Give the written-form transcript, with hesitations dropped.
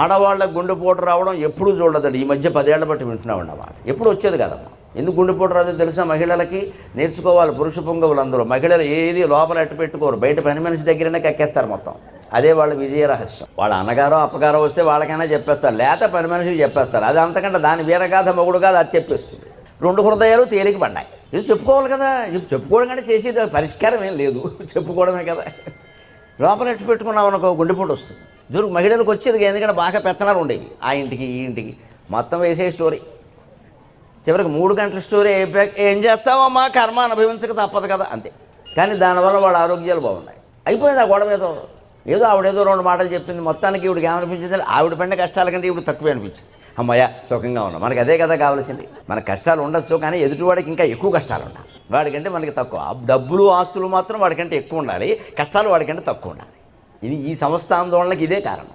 ఆడవాళ్ళకి గుండెపోటు రావడం ఎప్పుడు చూడదండి. ఈ మధ్య 10 ఏళ్ల బట్టి వింటున్నాం అన్నమాట. ఎప్పుడు వచ్చేది కదమ్మా. ఎందుకు గుండెపోటు రాదో తెలుసా? మహిళలకి నేర్చుకోవాలి. పురుష పొంగవులు అందులో మహిళలు ఏది లోపల ఎట్టు పెట్టుకోరు, బయట పని మనిషి దగ్గరనే కక్కేస్తారు మొత్తం. అదే వాళ్ళ విజయ రహస్యం. వాళ్ళ అన్నగారో అప్పగారో వస్తే వాళ్ళకైనా చెప్పేస్తారు, లేత పని మనిషికి చెప్పేస్తారు. అది అంతకంటే దాని వీరగాథ మొగుడు కాదు, అది చెప్పేస్తుంది. 2 హృదయాలు తేలిక పడ్డాయి. ఇది చెప్పుకోవాలి కదా. ఇది చెప్పుకోవడం కంటే చేసేది పరిష్కారం ఏం లేదు, చెప్పుకోవడమే కదా. లోపల ఎట్టు పెట్టుకున్నాం అనుకో గుండెపోటు వస్తుంది. దూరకు మహిళలకు వచ్చేది, ఎందుకంటే బాగా పెత్తనాలు ఉండేవి. ఆ ఇంటికి ఈ ఇంటికి మొత్తం వేసే స్టోరీ. చివరికి 3 గంటల స్టోరీ అయిపోయాక ఏం చేస్తావమ్మా, కర్మ అనుభవించక తప్పదు కదా, అంతే. కానీ దానివల్ల వాళ్ళ ఆరోగ్యాలు బాగున్నాయి. అయిపోయింది ఆ గొడవ. ఏదో ఆవిడేదో 2 మాటలు చెప్పింది, మొత్తానికి ఈవిడికి ఏమనిపించింది, ఆవిడ పడిన కష్టాల కంటే ఈవిడ తక్కువే అనిపించింది. అమ్మయ్య సుఖంగా ఉన్నాం. మనకి అదే కదా కావాల్సింది. మన కష్టాలు ఉండొచ్చు, కానీ ఎదుటివాడికి ఇంకా ఎక్కువ కష్టాలు ఉండాలి. వాడికంటే మనకి తక్కువ. డబ్బులు ఆస్తులు మాత్రం వాడికంటే ఎక్కువ ఉండాలి, కష్టాలు వాడికంటే తక్కువ ఉండాలి. ఇది ఈ సంస్థ ఆందోళనకి ఇదే కారణం.